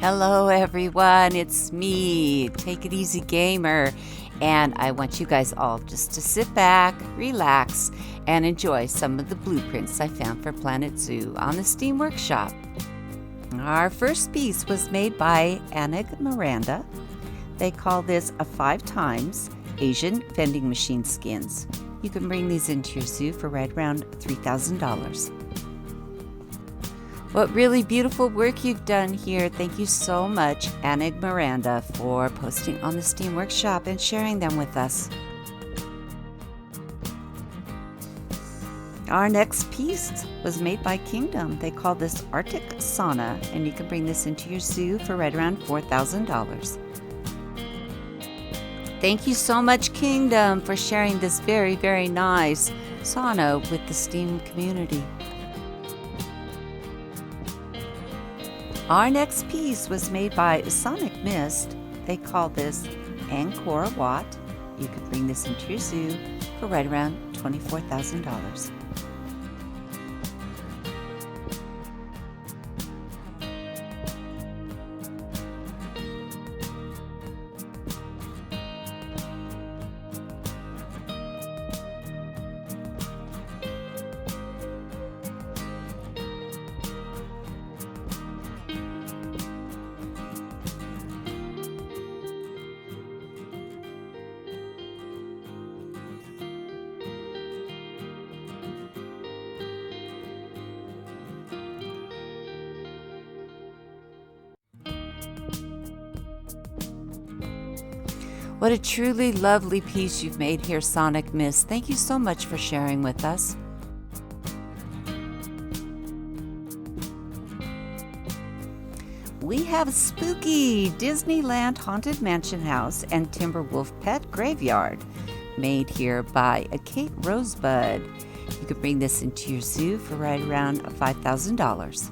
Hello everyone, it's me, Take It Easy Gamer, and I want you guys all just to sit back, relax, and enjoy some of the blueprints I found for Planet Zoo on the Steam Workshop. Our first piece was made by Anigmandra. They call this a 5x Asian vending machine skins. You can bring these into your zoo for right around $3,000. What really beautiful work you've done here. Thank you so much, Anigmandra, for posting on the Steam Workshop and sharing them with us. Our next piece was made by Kingdom. They call this Arctic Sauna, and you can bring this into your zoo for right around $4,000. Thank you so much, Kingdom, for sharing this very, very nice sauna with the Steam community. Our next piece was made by sonicmyst. They call this Angkor Wat. You can bring this into your zoo for right around $24,000. What a truly lovely piece you've made here, sonicmyst. Thank you so much for sharing with us. We have Spooky Disneyland Haunted Mansion House and Timberwolf Pet Graveyard, made here by a Kaitrosebd. You can bring this into your zoo for right around $5,000.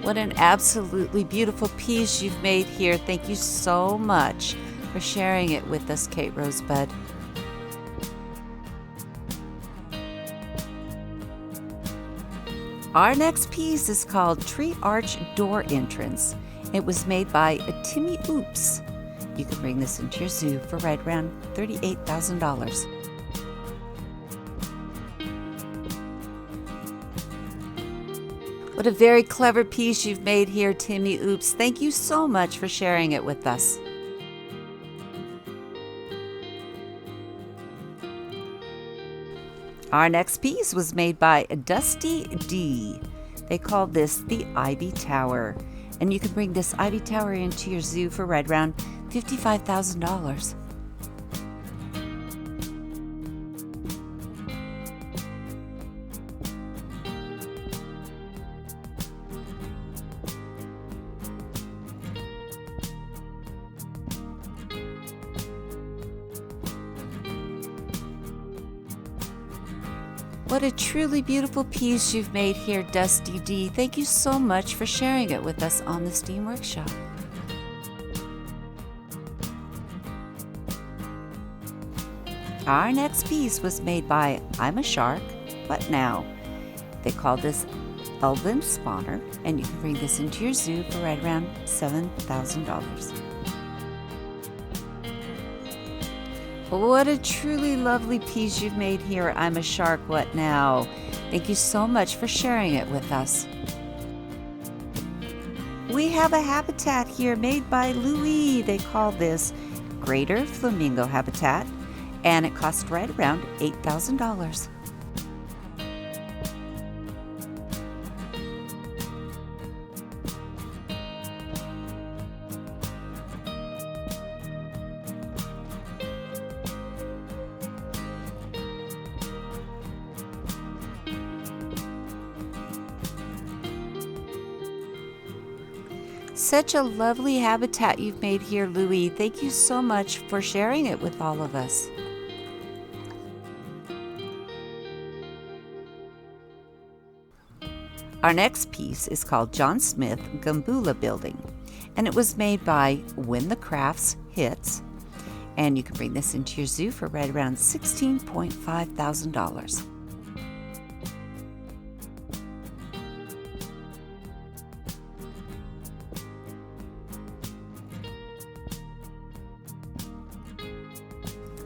What an absolutely beautiful piece you've made here. Thank you so much for sharing it with us, Kaitrosebd. Our next piece is called Tree Arch Door Entrance. It was made by timmyoops. You can bring this into your zoo for right around $38,000. What a very clever piece you've made here, timmyoops. Thank you so much for sharing it with us. Our next piece was made by Dusty D. They called this the Ivy Tower. And you can bring this Ivy Tower into your zoo for right around $55,000. What a truly beautiful piece you've made here, Dusty D. Thank you so much for sharing it with us on the Steam Workshop. Our next piece was made by ImaSharkWhatNow. They call this Elven Spawner, and you can bring this into your zoo for right around $7,000. What a truly lovely piece you've made here, ImaSharkWhatNow. Thank you so much for sharing it with us. We have a habitat here made by Louwie. They call this Greater Flamingo Habitat, and it cost right around $8,000. such a lovely habitat you've made here, Louie. Thank you so much for sharing it with all of us. Our next piece is called John Smith Gumbula Building, and it was made by When the Crafts Hits, and you can bring this into your zoo for right around $16.5 thousand.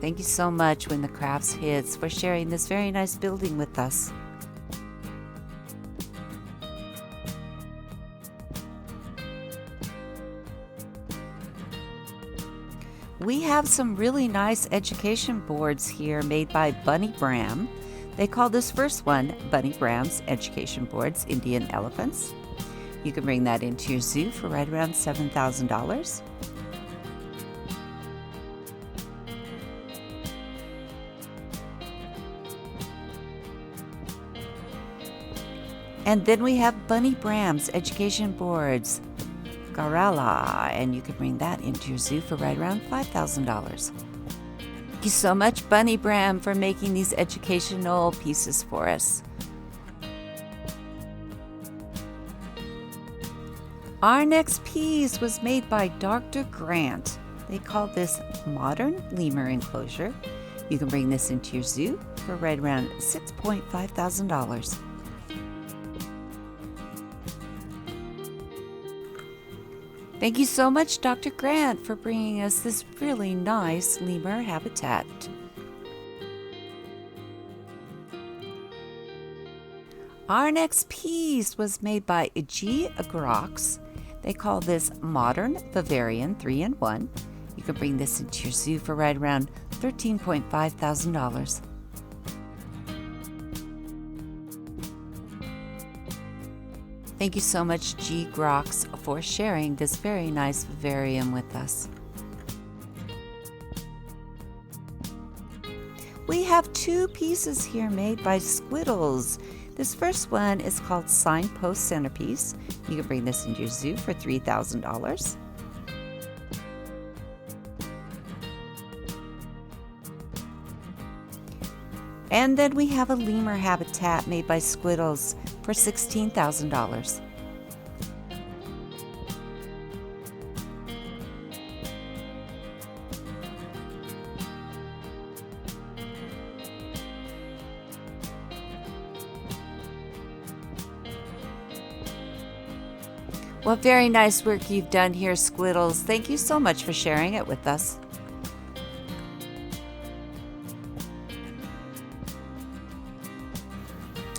Thank you so much, When the Crafts Hits, for sharing this very nice building with us. We have some really nice education boards here made by BunnyBram. They call this first one BunnyBram's Education Boards Indian Elephants. You can bring that into your zoo for right around $7,000. And then we have BunnyBram's Education Boards Gharial, and you can bring that into your zoo for right around $5,000. Thank you so much, BunnyBram, for making these educational pieces for us. Our next piece was made by DrGrant. They call this Modern Lemur Enclosure. You can bring this into your zoo for right around $6.5 thousand. Thank you so much, Dr. Grant, for bringing us this really nice lemur habitat. Our next piece was made by GGRox. They call this Modern Vivarium 3-in-1. You can bring this into your zoo for right around $13.5 thousand. Thank you so much, GGRox, for sharing this very nice vivarium with us. We have two pieces here made by Squiddles. This first one is called Signpost Centerpiece. You can bring this into your zoo for $3,000. And then we have a lemur habitat made by Squiddles for $16,000. Well, very nice work you've done here, Squiddles. Thank you so much for sharing it with us.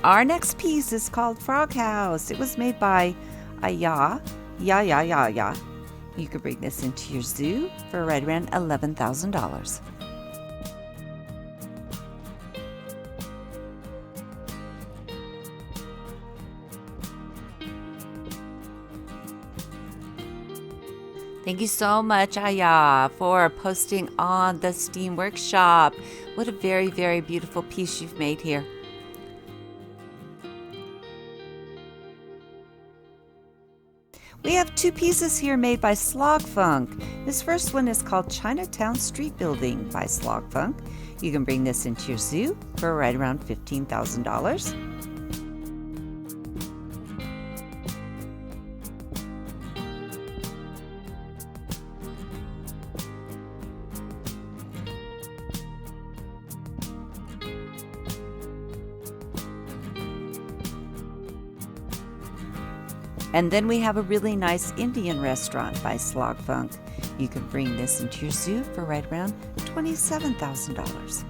Our next piece is called Frog House. It was made by Ya. You can bring this into your zoo for right around $11,000. Thank you so much, Aya, for posting on the Steam Workshop. What a very, very beautiful piece you've made here. We have two pieces here made by Slogfunk. This first one is called Chinatown Street Building by Slogfunk. You can bring this into your zoo for right around $15,000. And then we have a really nice Indian restaurant by Slogfunk. You can bring this into your zoo for right around $27,000.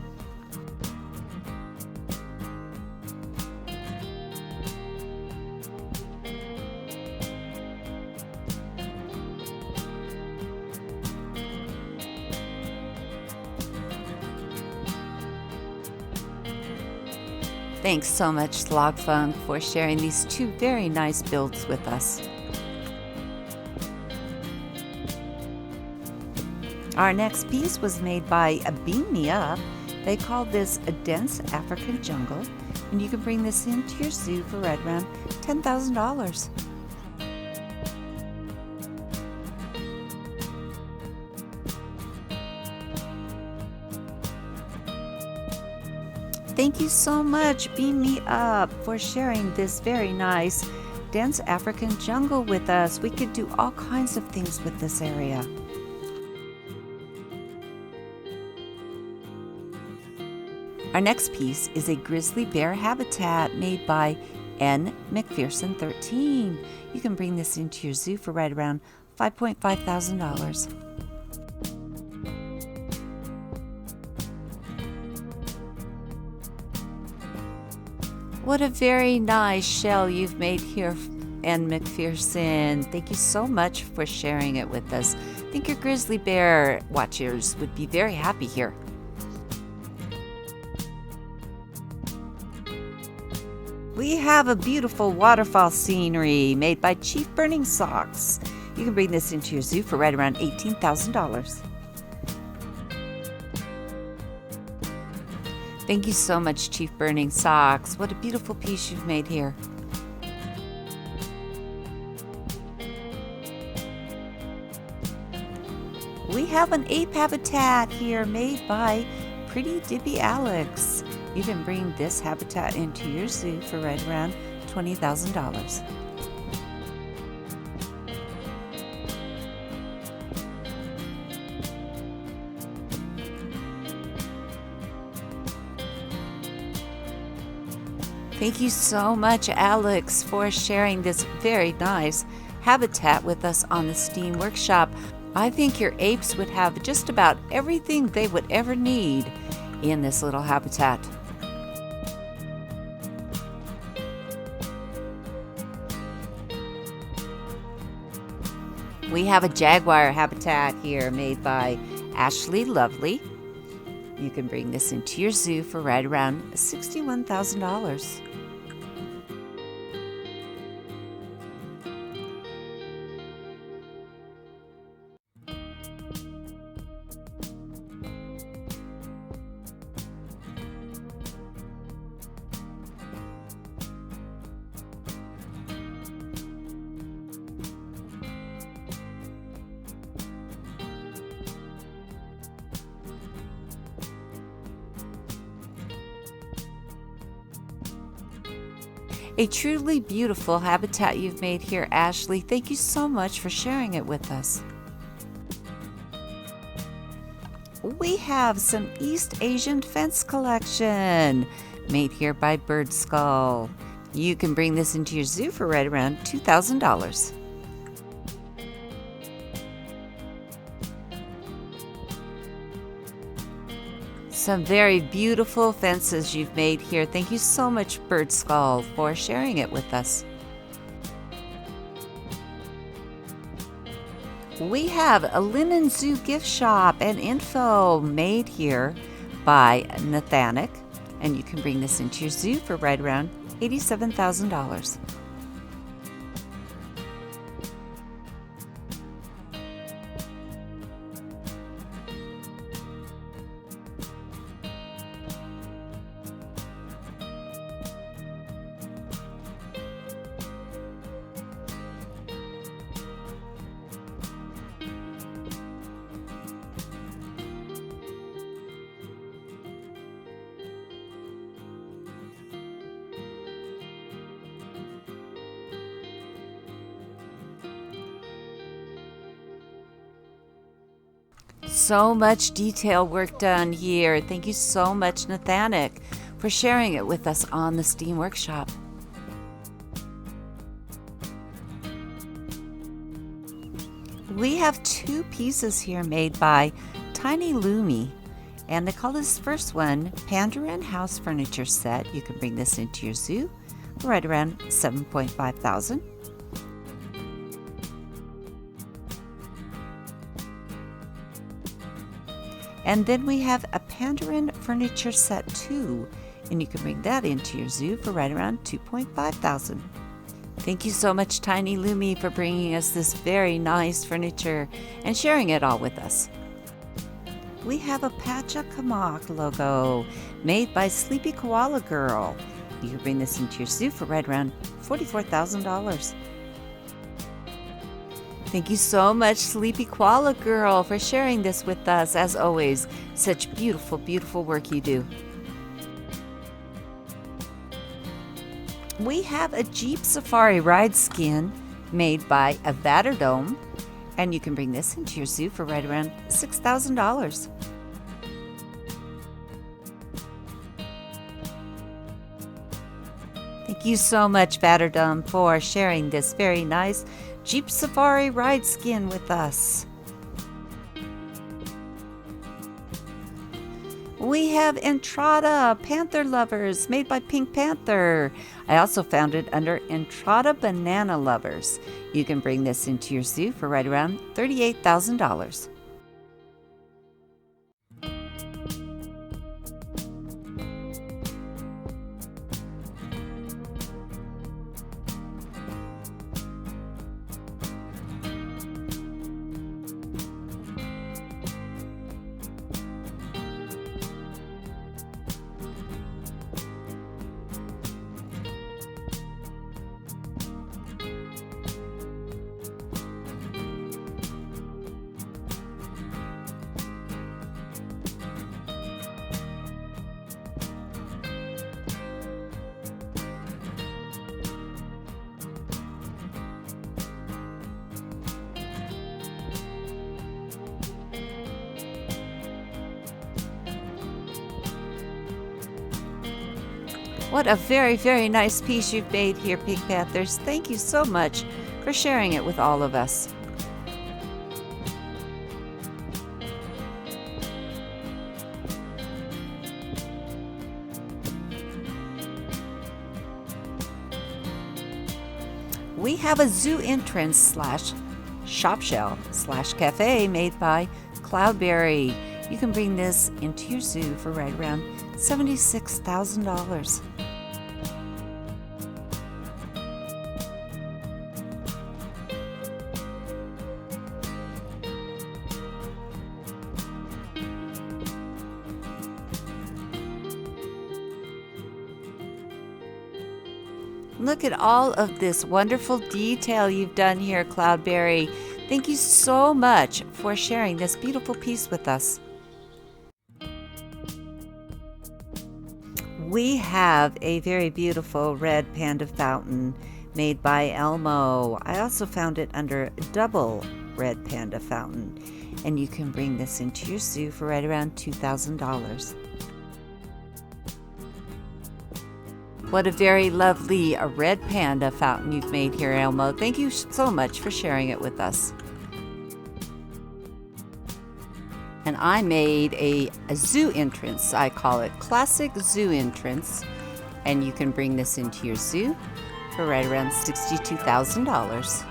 Thanks so much, Slogfunk, for sharing these two very nice builds with us. Our next piece was made by Beam Me Up. They call this a dense African jungle, and you can bring this into your zoo for right around $10,000. Thank you so much, Beam Me Up, for sharing this very nice dense African jungle with us. We could do all kinds of things with this area. Our next piece is a grizzly bear habitat made by N. McPherson 13. You can bring this into your zoo for right around $5,500. What a very nice shell you've made here, N. McPherson. Thank you so much for sharing it with us. I think your grizzly bear watchers would be very happy here. We have a beautiful waterfall scenery made by Chief Burning Socks. You can bring this into your zoo for right around $18,000. Thank you so much, Chief Burning Socks. What a beautiful piece you've made here. We have an ape habitat here made by prettydippyalex. You can bring this habitat into your zoo for right around $20,000. Thank you so much, Alex, for sharing this very nice habitat with us on the STEAM Workshop. I think your apes would have just about everything they would ever need in this little habitat. We have a jaguar habitat here made by ashleylovell. You can bring this into your zoo for right around $61,000. A truly beautiful habitat you've made here, Ashley. Thank you so much for sharing it with us. We have some East Asian fence collection made here by Birdskull. You can bring this into your zoo for right around $2,000. Some very beautiful fences you've made here. Thank you so much, Birdskull, for sharing it with us. We have a linen zoo gift shop and info made here by Nathanek, and you can bring this into your zoo for right around $87,000. So much detail work done here. Thank you so much, Nathanek, for sharing it with us on the STEAM Workshop. We have two pieces here made by Tiny Lumi, and they call this first one Panther and House Furniture Set. You can bring this into your zoo for right around $7,500. And then we have a Panther Furniture Set 2, and you can bring that into your zoo for right around $2,500. Thank you so much, Tiny Lumi, for bringing us this very nice furniture and sharing it all with us. We have a Pachacamac logo made by Sleepy Koala Girl. You can bring this into your zoo for right around $44,000. Thank you so much, Sleepy Koala Girl, for sharing this with us. As always, such beautiful, beautiful work you do. We have a Jeep Safari ride skin made by a Vaderdom, and you can bring this into your zoo for right around $6,000. Thank you so much, Vaderdom, for sharing this very nice Jeep Safari ride skin with us. We have Entrada Panther Lovers made by Pink Panther. I also found it under Entrada Banana Lovers. You can bring this into your zoo for right around $38,000. What a very, very nice piece you've made here, Pink Panthers. Thank you so much for sharing it with all of us. We have a zoo entrance slash shop shell slash cafe made by CloudBerry. You can bring this into your zoo for right around $76,000. Look at all of this wonderful detail you've done here, CloudBerry. Thank you so much for sharing this beautiful piece with us. We have a very beautiful red panda fountain made by Elmo. I also found it under double red panda fountain, and you can bring this into your zoo for right around $2,000. What a very lovely red panda fountain you've made here, Elmo. Thank you so much for sharing it with us. And I made a zoo entrance. I call it Classic Zoo Entrance. And you can bring this into your zoo for right around $62,000.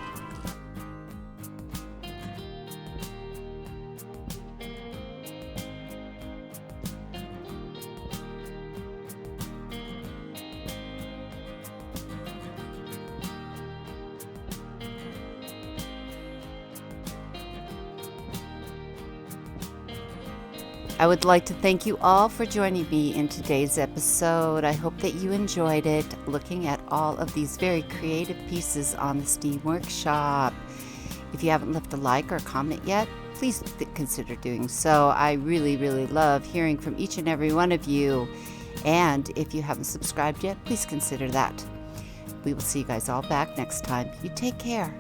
I would like to thank you all for joining me in today's episode. I hope that you enjoyed it, looking at all of these very creative pieces on the Steam Workshop. If you haven't left a like or comment yet, please consider doing so. I really, really love hearing from each and every one of you. And if you haven't subscribed yet, please consider that. We will see you guys all back next time. You take care.